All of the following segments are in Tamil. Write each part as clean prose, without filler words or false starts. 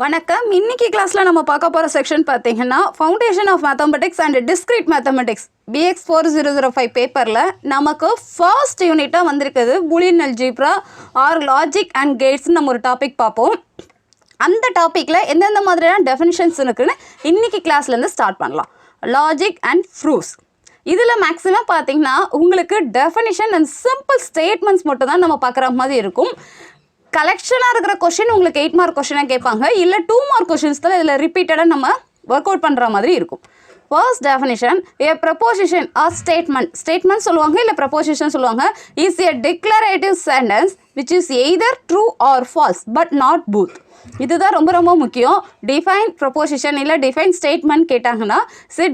வணக்கம். இன்னைக்கு கிளாஸ்ல நம்ம பார்க்க போற செக்ஷன் பார்த்தீங்கன்னா foundation of mathematics and discrete mathematics BX4005 பேப்பர்ல நமக்கு ஃபர்ஸ்ட் யூனிட்டா வந்திருக்குது Boolean algebra or logic and gates நம்ம ஒரு டாபிக் பார்ப்போம். அந்த டாபிக்ல எந்தெந்த மாதிரியான டெஃபினிஷன்ஸ் இருக்குன்னு இன்னைக்கு கிளாஸ்ல இருந்து ஸ்டார்ட் பண்ணலாம். லாஜிக் அண்ட் ப்ரூஃப்ஸ் இதில் மேக்ஸிமம் பார்த்தீங்கன்னா உங்களுக்கு டெஃபினிஷன் அண்ட் சிம்பிள் ஸ்டேட்மெண்ட்ஸ் மட்டும் தான் நம்ம பார்க்குற மாதிரி இருக்கும். கலெக்ஷனாக இருக்கிற கொஷின் உங்களுக்கு 8 மார்க் கொஷினாக கேட்பாங்க, இல்லை 2 மார்க் கொஷின்ஸ் தான் இதில் ரிப்பீட்டடாக நம்ம ஒர்க் அவுட் பண்ணுற மாதிரி இருக்கும். ஃபர்ஸ்ட் டெஃபினிஷன், ஏ ப்ரப்போசிஷன் ஆர் ஸ்டேட்மெண்ட் சொல்லுவாங்க, இல்லை ப்ரப்போசிஷன் சொல்லுவாங்க, is a declarative sentence which is either true or false but not both. இதுதான் ரொம்ப ரொம்ப முக்கியம். டிஃபைன் ப்ரப்போசிஷன் இல்லை டிஃபைன் ஸ்டேட்மெண்ட் கேட்டாங்கன்னா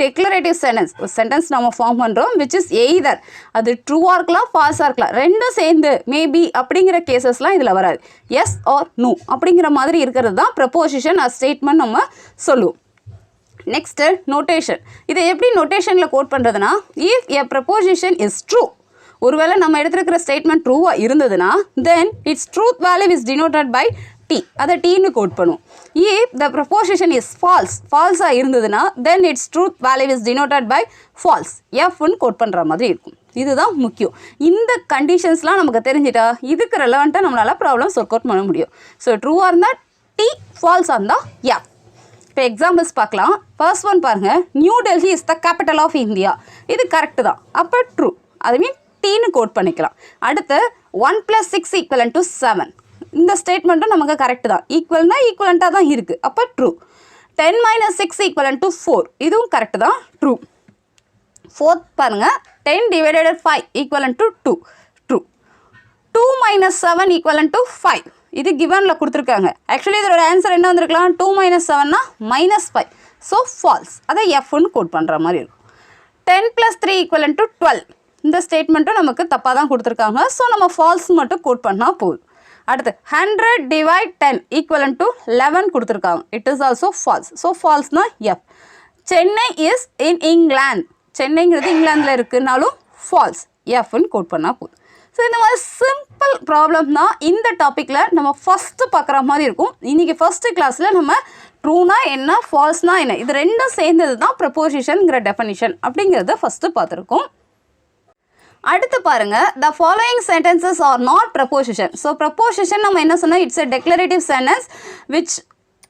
டிக்ளரேட்டிவ் சென்டென்ஸ், ஒரு சென்டென்ஸ் நம்ம ஃபார்ம் பண்ணுறோம் விச் இஸ் எய்தர் அது ட்ரூவாக இருக்கலாம் ஃபால்ஸாக இருக்கலாம், ரெண்டும் சேர்ந்து மேபி அப்படிங்கிற கேசஸ்லாம் இதில் வராது. எஸ் ஆர் நோ அப்படிங்கிற மாதிரி இருக்கிறது தான் ப்ரப்போசிஷன் ஆர் ஸ்டேட்மெண்ட் நம்ம சொல்லுவோம். Next notation. இதை எப்படி நோட்டேஷனில் கோட் பண்ணுறதுனா, if a proposition is true, ஒருவேளை நம்ம எடுத்துருக்கிற ஸ்டேட்மெண்ட் ட்ரூவாக இருந்ததுன்னா then its truth value is denoted by T, அதை டீன்னு கோட் பண்ணுவோம். இஃப் த ப்ரப்போசிஷன் இஸ் ஃபால்ஸாக இருந்ததுன்னா then its truth value is denoted by false, எஃப்னு கோட் பண்ணுற மாதிரி இருக்கும். இதுதான் முக்கியம். இந்த கண்டிஷன்ஸ்லாம் நமக்கு தெரிஞ்சிட்டா இதுக்கு ரெலவெண்ட்டாக நம்மளால் ப்ராப்ளம்ஸ் ஒர்க் அவுட் பண்ண முடியும். ஸோ ட்ரூவாக இருந்தால் டி, ஃபால்ஸாக இருந்தால் எஃப். இப்போ எக்ஸாம்பிள்ஸ் பார்க்கலாம். ஃபர்ஸ்ட் ஒன் பாருங்கள், New Delhi is the capital of India. இது கரெக்டு தான், அப்போ ட்ரூ, அது மீன் டீன்னு கோட் பண்ணிக்கலாம். அடுத்து 1 + 6 = 7, இந்த ஸ்டேட்மெண்ட்டும் நமக்கு கரெக்டு தான், ஈக்குவல்னா ஈக்குவலண்ட்டாக தான் இருக்குது, அப்போ ட்ரூ. 10 - 6 = 4, இதுவும் கரெக்டு தான், ட்ரூ. ஃபோர்த் பாருங்கள், 10 / 5 = 2, ட்ரூ. 2 - 7 = 5, இது கிவனில் கொடுத்துருக்காங்க. ஆக்சுவலி இதோட ஆன்சர் என்ன வந்திருக்கலாம், 2 - 7 -5, ஸோ ஃபால்ஸ், அதை எஃப்னு கோட் பண்ணுற மாதிரி இருக்கும். 10 + 3 = 12, இந்த ஸ்டேட்மெண்ட்டும் நமக்கு தப்பாக தான் கொடுத்துருக்காங்க, ஸோ நம்ம ஃபால்ஸ் மட்டும் கோட் பண்ணால் போதும். அடுத்து 100 / 10 = 11 கொடுத்துருக்காங்க, it is also false, so ஃபால்ஸ்னா F. Chennai is in England, சென்னைங்கிறது இங்கிலாந்தில் இருக்குன்னாலும் ஃபால்ஸ், எஃப்னு கோட் பண்ணால் போதும். ஸோ இந்த மாதிரி சிம்பிள் ப்ராப்ளம் தான் இந்த டாப்பிக்கில் நம்ம ஃபஸ்ட்டு பார்க்குற மாதிரி இருக்கும். இன்றைக்கி ஃபஸ்ட்டு கிளாஸில் நம்ம ட்ரூனா என்ன ஃபால்ஸ்னா என்ன இது ரெண்டும் சேர்ந்தது தான் ப்ரப்போசிஷன்ங்கிற டெஃபனிஷன் அப்படிங்கிறத ஃபஸ்ட்டு பார்த்துருக்கோம். அடுத்து பாருங்கள், the following sentences are not proposition. So proposition நம்ம என்ன சொன்னால் it's a declarative sentence which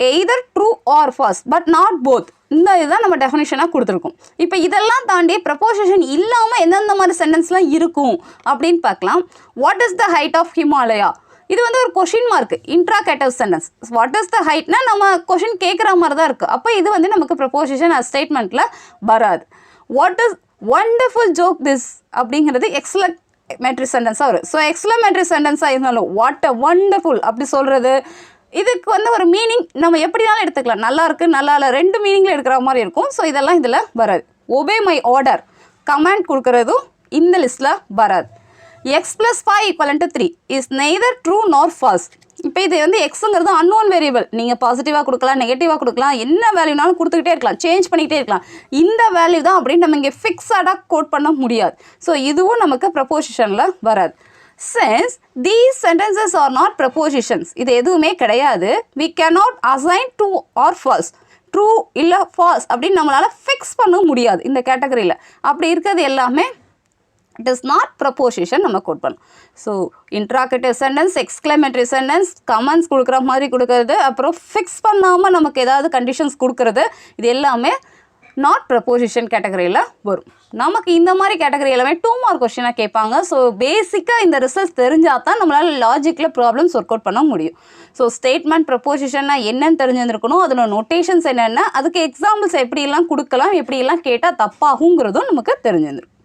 either true or false but not both, இந்த இதுதான் நம்ம டெஃபினிஷனாக கொடுத்துருக்கோம். இப்போ இதெல்லாம் தாண்டி ப்ரப்போசிஷன் இல்லாமல் எந்தெந்த மாதிரி சென்டென்ஸ்லாம் இருக்கும் அப்படின்னு பார்க்கலாம். What is the height of Himalaya, இது வந்து ஒரு question mark, interrogative sentence. What is the ஹைட்னா நம்ம கொஷின் கேட்குற மாதிரி தான் இருக்குது, அப்போ இது வந்து நமக்கு ப்ரப்போசிஷன் ஸ்டேட்மெண்ட்டில் வராது. What is wonderful joke this அப்படிங்கிறது எக்ஸ்க்ளமேட்டரி சென்டென்ஸாக வரும். ஸோ எக்ஸ்க்ளமேட்டரி சென்டென்ஸாக இருந்தாலும் வாட் அ வண்டர்ஃபுல் அப்படி சொல்கிறது, இதுக்கு வந்து ஒரு மீனிங் நம்ம எப்படினாலும் எடுத்துக்கலாம், நல்லா இருக்குது நல்லா இல்லை, ரெண்டு மீனிங்கில் எடுக்கிற மாதிரி இருக்கும். ஸோ இதெல்லாம் இதில் வராது. ஒபே மை ஆர்டர் கமாண்ட் கொடுக்குறதும் இந்த லிஸ்ட்டில் வராது. x + 5 = 3 இஸ் நெய்தர் ட்ரூ நார் ஃபால்ஸ். இப்போ இது வந்து எக்ஸுங்கிறது அன்னோன் வேரியபிள், நீங்கள் பாசிட்டிவாக கொடுக்கலாம் நெகட்டிவாக கொடுக்கலாம், என்ன வேல்யூனாலும் கொடுத்துக்கிட்டே இருக்கலாம், சேஞ்ச் பண்ணிக்கிட்டே இருக்கலாம். இந்த வேல்யூ தான் அப்படின்னு நம்ம இங்கே ஃபிக்ஸடாக கோட் பண்ண முடியாது. ஸோ இதுவும் நமக்கு ப்ரப்போசிஷனில் வராது. Since these sentences are not prepositions, இது எதுவுமே கிடையாது, we cannot assign true or false, true இல்லை false அப்படின்னு நம்மளால் ஃபிக்ஸ் பண்ண முடியாது இந்த கேட்டகரியில். அப்படி இருக்கிறது எல்லாமே இட் இஸ் நாட் ப்ரப்போசிஷன் நம்ம கோட் பண்ணணும். So interrogative sentence, exclamatory sentence, comments கொடுக்குற மாதிரி கொடுக்கறது, அப்புறம் ஃபிக்ஸ் பண்ணாமல் நமக்கு ஏதாவது கண்டிஷன்ஸ் கொடுக்குறது, இது எல்லாமே நாட் ப்ரப்போசிஷன் கேட்டகரியில் வரும். நமக்கு இந்த மாதிரி கேட்டகரி எல்லாமே 2 மார்க் கொஸ்டினாக கேட்பாங்க. ஸோ பேசிக்காக இந்த ரிசல்ட்ஸ் தெரிஞ்சால் தான் நம்மளால் லாஜிக்கில் ப்ராப்ளம்ஸ் ஒர்க் அவுட் பண்ண முடியும். ஸோ ஸ்டேட்மெண்ட் ப்ரப்போசிஷன்னா என்னன்னு தெரிஞ்சிருக்கணும், அதோட நோட்டேஷன்ஸ் என்னென்ன, அதுக்கு எக்ஸாம்பிள்ஸ் எப்படியெல்லாம் கொடுக்கலாம், எப்படியெல்லாம் கேட்டால் தப்பாகுங்கிறதும் நமக்கு தெரிஞ்சிருக்கும்.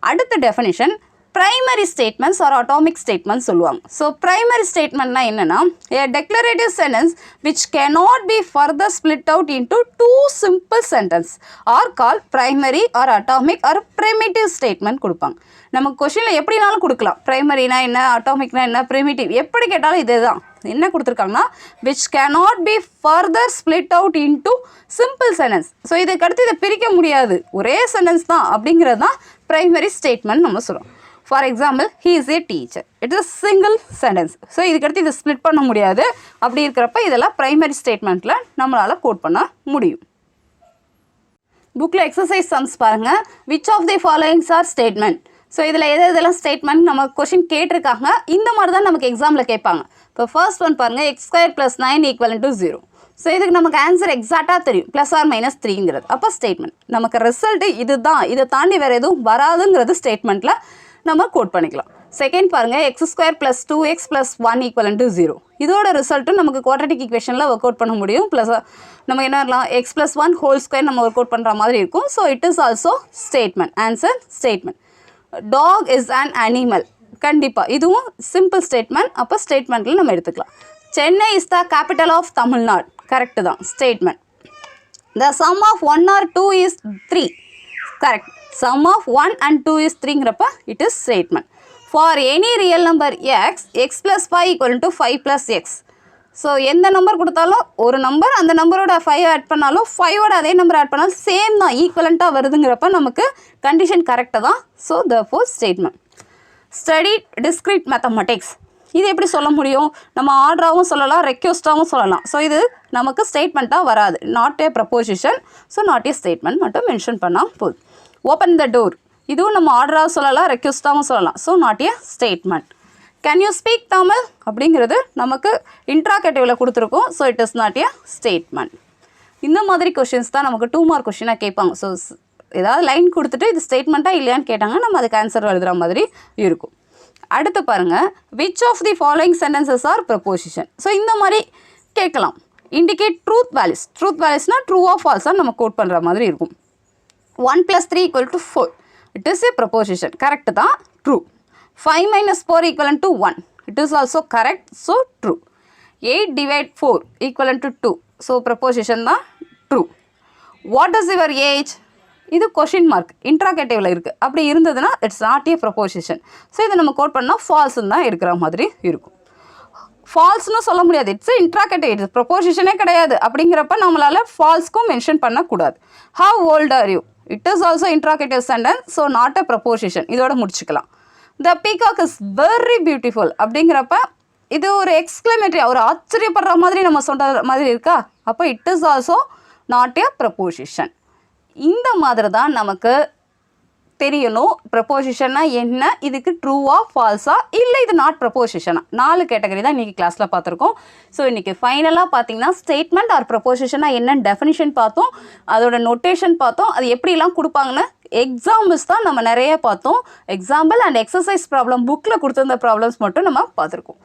அடுத்த definition, primary statements are atomic statements சொல்லுவாங்க. ஸோ பிரைமரி ஸ்டேட்மெண்ட்னா என்னென்னா, a declarative sentence which cannot be further split out into 2 simple sentences are called primary or atomic or primitive statement கொடுப்பாங்க. நமக்கு கொஷினில் எப்படினாலும் கொடுக்கலாம், பிரைமரினா என்ன, அட்டாமிக்னா என்ன, ப்ரிமிட்டிவ் எப்படி கேட்டாலும் இதே தான். என்ன கொடுத்துருக்காங்கன்னா which cannot be further split out into simple sentence. So இதுக்கு அடுத்து இதை பிரிக்க முடியாது, ஒரே சென்டென்ஸ் தான் அப்படிங்கிறது தான் பிரைமரி ஸ்டேட்மெண்ட் நம்ம சொல்கிறோம். For example he is a teacher. It is a single sentence. So இதுக்கடுத்து இதை ஸ்ப்ளிட் பண்ண முடியாது. அப்படி இருக்கிறப்ப இதெல்லாம் ப்ரைமரி ஸ்டேட்மெண்ட்டில் நம்மளால் கோட் பண்ண முடியும். புக்கில் எக்ஸசைஸ் சம்ஸ் பாருங்கள். Which of the followings are statement. So இதில் எதெல்லாம் ஸ்டேட்மெண்ட் நம்ம கொஷின் கேட்டிருக்காங்க. இந்த மாதிரி தான் நமக்கு எக்ஸாமில் கேட்பாங்க. இப்போ ஃபர்ஸ்ட் ஒன் பாருங்கள், x² + 9 = 0. ஸோ இதுக்கு நமக்கு ஆன்சர் எக்ஸாக்டாக தெரியும், +or-3ங்கிறது. அப்போ ஸ்டேட்மெண்ட் நமக்கு ரிசல்ட்டு இது தான், இதை தாண்டி வேறு எதுவும் வராதுங்கிறது ஸ்டேட்மெண்ட்டில் நம்ம கோட் பண்ணிக்கலாம். செகண்ட் பாருங்கள், x² + 2x + 1 = 0. இதோட ரிசல்ட்டும் நமக்கு குவாட்ரட்டிக் ஈக்குவேஷனில் ஒர்க் அவுட் பண்ண முடியும். ப்ளஸ் நம்ம என்ன வரலாம், x + 1 ஹோல் ஸ்கொயர் நம்ம ஒர்க் அவுட் பண்ணுற மாதிரி இருக்கும். So it is also statement. Answer statement. Dog is an animal. கண்டிப்பாக இதுவும் சிம்பிள் ஸ்டேட்மெண்ட். அப்போ ஸ்டேட்மெண்ட்டில் நம்ம எடுத்துக்கலாம். Chennai is the capital of Tamil Nadu. Correct தான், statement. The sum of 1 or 2 is 3. Correct. Sum of 1 and 2 is 3ங்கிறப்ப it is statement. For any real number x + 5 = 5 + x. So எந்த நம்பர் கொடுத்தாலும் ஒரு நம்பர், அந்த நம்பரோட 5 ஆட் பண்ணாலும் 5ஓட அதே நம்பர் ஆட் பண்ணாலும் சேம் தான், ஈக்குவலண்ட்டாக வருதுங்கிறப்ப நமக்கு கண்டிஷன் கரெக்டாக தான். So therefore statement. Study discrete mathematics. இது எப்படி சொல்ல முடியும், நம்ம ஆர்டராகவும் சொல்லலாம், ரெக்வெஸ்ட்டாகவும் சொல்லலாம். ஸோ இது நமக்கு ஸ்டேட்மெண்ட்டாக வராது, not a proposition. So not a statement மட்டும் மென்ஷன் பண்ணால் போதும். Open the door. இதுவும் நம்ம ஆர்டராகவும் சொல்லலாம், ரெக்வெஸ்ட்டாகவும் சொல்லலாம். So not a statement. Can you speak Tamil அப்படிங்கிறது நமக்கு இன்ட்ராகேட்டிவில் கொடுத்துருக்கோம். So it is not a statement. இந்த மாதிரி கொஷின்ஸ் தான் நமக்கு 2 மார்க் கொஷினாக கேட்பாங்க. ஸோ ஏதாவது லைன் கொடுத்துட்டு இது ஸ்டேட்மெண்ட்டாக இல்லையான்னு கேட்டாங்க, நம்ம அதுக்கு ஆன்சர் எழுதுகிற மாதிரி இருக்கும். அடுத்து பாருங்கள், which of the following sentences are proposition. So இந்த மாதிரி கேட்கலாம். Indicate truth values. ட்ரூத் வேல்யூஸ்னால் ட்ரூவா ஃபால்ஸாக நம்ம கோட் பண்ணுற மாதிரி இருக்கும். 1 + 3 = 4. It is a proposition. Correct தான், true. 5 - 4 = 1. It is also correct. So true. 8 / 4 = 2. So proposition தான், true. What is your age. இது கொஷின் மார்க் இன்ட்ராகேட்டிவில் இருக்குது. அப்படி இருந்ததுன்னா it's not a proposition. So இதை நம்ம கோட் பண்ணால் ஃபால்ஸ்ன்னு தான் இருக்கிற மாதிரி இருக்கும். ஃபால்ஸ்னு சொல்ல முடியாது, இட்ஸ் இன்ட்ராகேட்டிவ், இது ப்ரப்போசிஷனே கிடையாது. அப்படிங்கிறப்ப நம்மளால் ஃபால்ஸ்க்கும் மென்ஷன் பண்ணக்கூடாது. How old are you. It is also interrogative sentence. So not a preposition. இதோட முடிச்சுக்கலாம். த பீகாக் இஸ் வெரி பியூட்டிஃபுல் அப்படிங்கிறப்ப இது ஒரு எக்ஸ்க்ளமேட்டரி, ஒரு ஆச்சரியப்படுற மாதிரி நம்ம சொல்கிற மாதிரி இருக்கா. அப்போ it is also not a preposition. இந்த மாதிரி தான் நமக்கு தெரியணும் ப்ரப்போசிஷன்னா என்ன, இதுக்கு ட்ரூவா ஃபால்ஸா, இல்லை இது நாட் ப்ரப்போசிஷனா. 4 கேட்டகரி தான் இன்றைக்கி கிளாஸில் பார்த்துருக்கோம். ஸோ இன்றைக்கி ஃபைனலாக பார்த்தீங்கன்னா ஸ்டேட்மெண்ட் ஆர் ப்ரப்போசிஷனா என்னென்னு டெஃபினிஷன் பார்த்தோம், அதோட நோட்டேஷன் பார்த்தோம், அது எப்படிலாம் கொடுப்பாங்கன்னு எக்ஸாம்பிள்ஸ் தான் நம்ம நிறைய பார்த்தோம். எக்ஸாம்பிள் அண்ட் எக்ஸசைஸ் ப்ராப்ளம் புக்கில் கொடுத்துருந்த ப்ராப்ளம்ஸ் மட்டும் நம்ம பார்த்துருக்கோம்.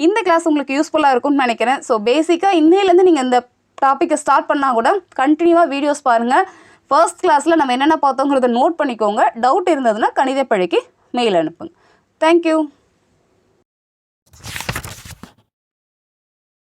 இந்த கிளாஸ் உங்களுக்கு யூஸ்ஃபுல்லாக இருக்கும்னு நினைக்கிறேன். ஸோ பேசிக்காக இன்னையிலேருந்து நீங்கள் இந்த டாப்பிக்கை ஸ்டார்ட் பண்ணால் கூட கண்டினியூவாக வீடியோஸ் பாருங்கள். ஃபர்ஸ்ட் கிளாஸில் நம்ம என்னென்ன பார்த்தோங்கிறத நோட் பண்ணிக்கோங்க. டவுட் இருந்ததுன்னா கணிதப்பழிக்கு மெயில் அனுப்புங்க. தேங்க்யூ.